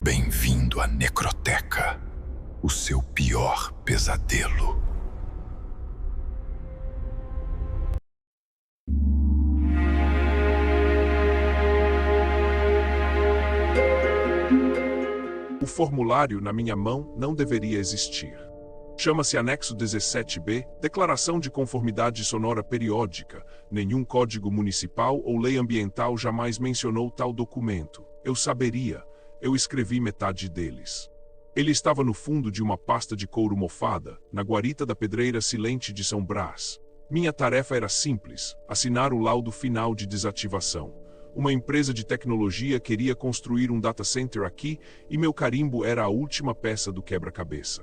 Bem-vindo à Necroteca, o seu pior pesadelo. O formulário na minha mão não deveria existir. Chama-se Anexo 17B, Declaração de Conformidade Sonora Periódica. Nenhum código municipal ou lei ambiental jamais mencionou tal documento. Eu saberia. Eu escrevi metade deles. Ele estava no fundo de uma pasta de couro mofada, na guarita da pedreira Silente de São Brás. Minha tarefa era simples: assinar o laudo final de desativação. Uma empresa de tecnologia queria construir um data center aqui e meu carimbo era a última peça do quebra-cabeça.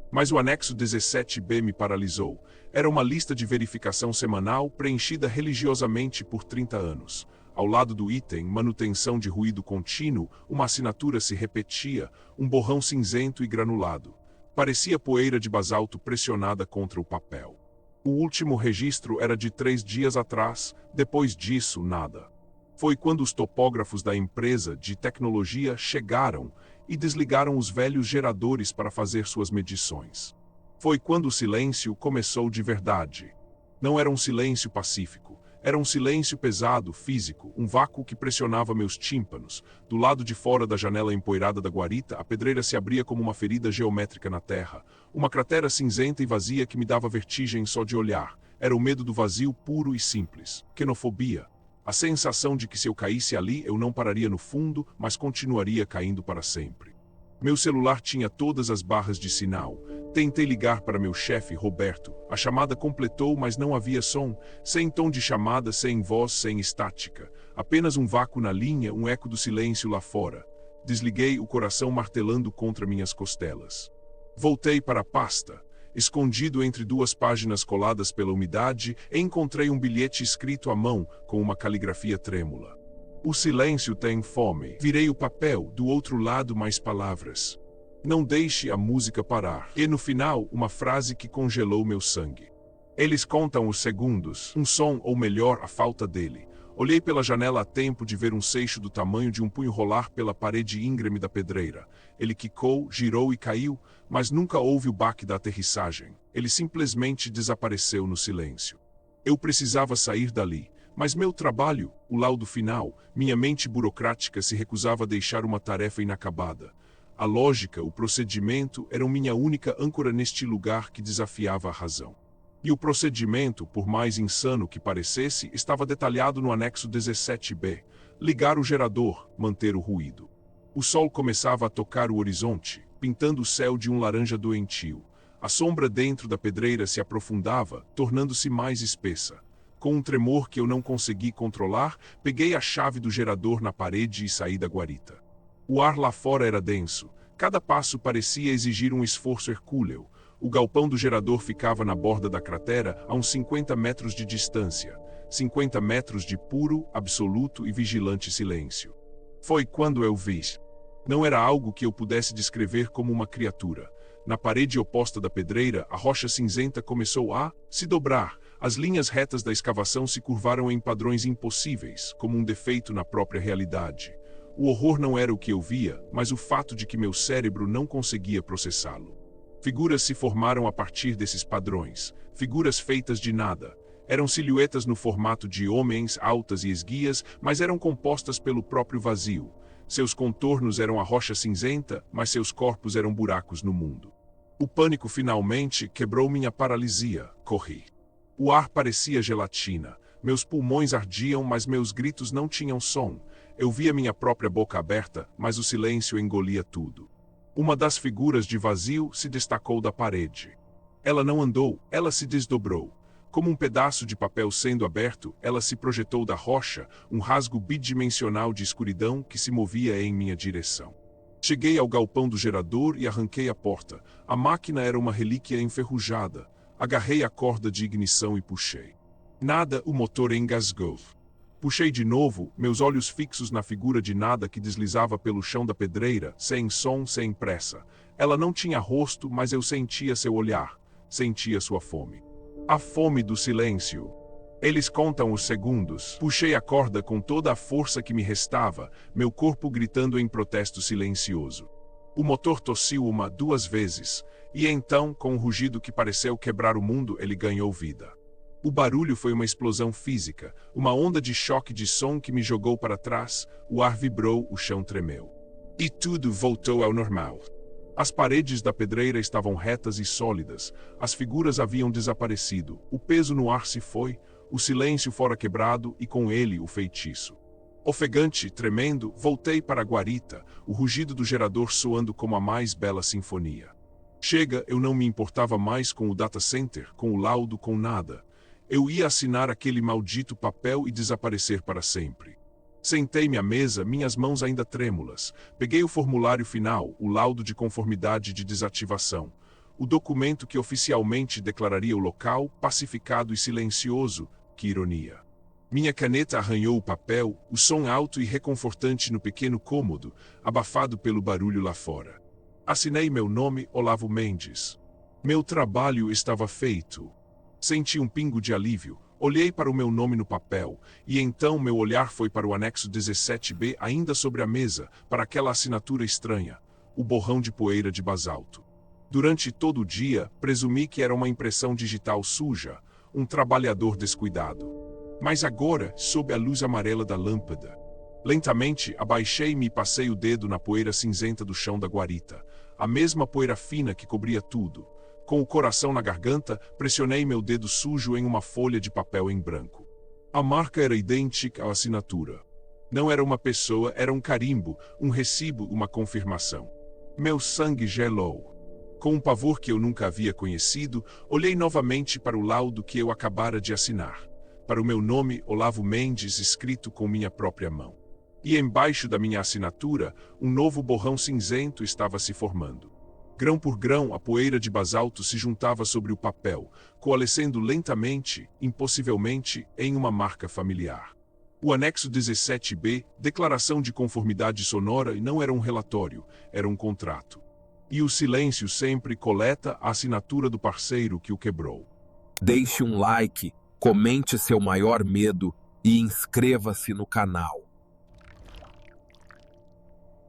Mas o anexo 17B me paralisou. Era uma lista de verificação semanal preenchida religiosamente por 30 anos. Ao lado do item manutenção de ruído contínuo, uma assinatura se repetia, um borrão cinzento e granulado. Parecia poeira de basalto pressionada contra o papel. O último registro era de 3 dias atrás, depois disso, nada. Foi quando os topógrafos da empresa de tecnologia chegaram e desligaram os velhos geradores para fazer suas medições. Foi quando o silêncio começou de verdade. Não era um silêncio pacífico, era um silêncio pesado, físico, um vácuo que pressionava meus tímpanos. Do lado de fora da janela empoeirada da guarita, a pedreira se abria como uma ferida geométrica na terra, uma cratera cinzenta e vazia que me dava vertigem só de olhar. Era o medo do vazio puro e simples, quenofobia. A sensação de que se eu caísse ali eu não pararia no fundo, mas continuaria caindo para sempre. Meu celular tinha todas as barras de sinal. Tentei ligar para meu chefe, Roberto. A chamada completou, mas não havia som. Sem tom de chamada, sem voz, sem estática. Apenas um vácuo na linha, um eco do silêncio lá fora. Desliguei, o coração martelando contra minhas costelas. Voltei para a pasta. Escondido entre 2 páginas coladas pela umidade, encontrei um bilhete escrito à mão, com uma caligrafia trêmula. O silêncio tem fome. Virei o papel, do outro lado mais palavras. Não deixe a música parar. E no final, uma frase que congelou meu sangue. Eles contam os segundos, um som, ou melhor, a falta dele. Olhei pela janela a tempo de ver um seixo do tamanho de um punho rolar pela parede íngreme da pedreira. Ele quicou, girou e caiu, mas nunca houve o baque da aterrissagem. Ele simplesmente desapareceu no silêncio. Eu precisava sair dali, mas meu trabalho, o laudo final, minha mente burocrática se recusava a deixar uma tarefa inacabada. A lógica, o procedimento eram minha única âncora neste lugar que desafiava a razão. E o procedimento, por mais insano que parecesse, estava detalhado no anexo 17B. Ligar o gerador, manter o ruído. O sol começava a tocar o horizonte, pintando o céu de um laranja doentio. A sombra dentro da pedreira se aprofundava, tornando-se mais espessa. Com um tremor que eu não consegui controlar, peguei a chave do gerador na parede e saí da guarita. O ar lá fora era denso. Cada passo parecia exigir um esforço hercúleo. O galpão do gerador ficava na borda da cratera, a uns 50 metros de distância. 50 metros de puro, absoluto e vigilante silêncio. Foi quando eu vi. Não era algo que eu pudesse descrever como uma criatura. Na parede oposta da pedreira, a rocha cinzenta começou a se dobrar. As linhas retas da escavação se curvaram em padrões impossíveis, como um defeito na própria realidade. O horror não era o que eu via, mas o fato de que meu cérebro não conseguia processá-lo. Figuras se formaram a partir desses padrões, figuras feitas de nada. Eram silhuetas no formato de homens, altas e esguias, mas eram compostas pelo próprio vazio. Seus contornos eram a rocha cinzenta, mas seus corpos eram buracos no mundo. O pânico finalmente quebrou minha paralisia. Corri. O ar parecia gelatina. Meus pulmões ardiam, mas meus gritos não tinham som. Eu via minha própria boca aberta, mas o silêncio engolia tudo. Uma das figuras de vazio se destacou da parede. Ela não andou, ela se desdobrou. Como um pedaço de papel sendo aberto, ela se projetou da rocha, um rasgo bidimensional de escuridão que se movia em minha direção. Cheguei ao galpão do gerador e arranquei a porta. A máquina era uma relíquia enferrujada. Agarrei a corda de ignição e puxei. Nada, o motor engasgou. Puxei de novo, meus olhos fixos na figura de nada que deslizava pelo chão da pedreira, sem som, sem pressa. Ela não tinha rosto, mas eu sentia seu olhar, sentia sua fome. A fome do silêncio. Eles contam os segundos. Puxei a corda com toda a força que me restava, meu corpo gritando em protesto silencioso. O motor tossiu 2 vezes, e então, com um rugido que pareceu quebrar o mundo, ele ganhou vida. O barulho foi uma explosão física, uma onda de choque de som que me jogou para trás, o ar vibrou, o chão tremeu. E tudo voltou ao normal. As paredes da pedreira estavam retas e sólidas, as figuras haviam desaparecido, o peso no ar se foi, o silêncio fora quebrado e com ele o feitiço. Ofegante, tremendo, voltei para a guarita, o rugido do gerador soando como a mais bela sinfonia. Chega, eu não me importava mais com o data center, com o laudo, com nada. Eu ia assinar aquele maldito papel e desaparecer para sempre. Sentei-me à mesa, minhas mãos ainda trêmulas. Peguei o formulário final, o laudo de conformidade de desativação. O documento que oficialmente declararia o local, pacificado e silencioso. Que ironia. Minha caneta arranhou o papel, o som alto e reconfortante no pequeno cômodo, abafado pelo barulho lá fora. Assinei meu nome, Olavo Mendes. Meu trabalho estava feito. Senti um pingo de alívio, olhei para o meu nome no papel, e então meu olhar foi para o anexo 17B ainda sobre a mesa, para aquela assinatura estranha, o borrão de poeira de basalto. Durante todo o dia, presumi que era uma impressão digital suja, um trabalhador descuidado. Mas agora, sob a luz amarela da lâmpada, lentamente abaixei-me e passei o dedo na poeira cinzenta do chão da guarita, a mesma poeira fina que cobria tudo. Com o coração na garganta, pressionei meu dedo sujo em uma folha de papel em branco. A marca era idêntica à assinatura. Não era uma pessoa, era um carimbo, um recibo, uma confirmação. Meu sangue gelou. Com um pavor que eu nunca havia conhecido, olhei novamente para o laudo que eu acabara de assinar. Para o meu nome, Olavo Mendes, escrito com minha própria mão. E embaixo da minha assinatura, um novo borrão cinzento estava se formando. Grão por grão, a poeira de basalto se juntava sobre o papel, coalescendo lentamente, impossivelmente, em uma marca familiar. O anexo 17B, declaração de conformidade sonora, não era um relatório, era um contrato. E o silêncio sempre coleta a assinatura do parceiro que o quebrou. Deixe um like, comente seu maior medo e inscreva-se no canal.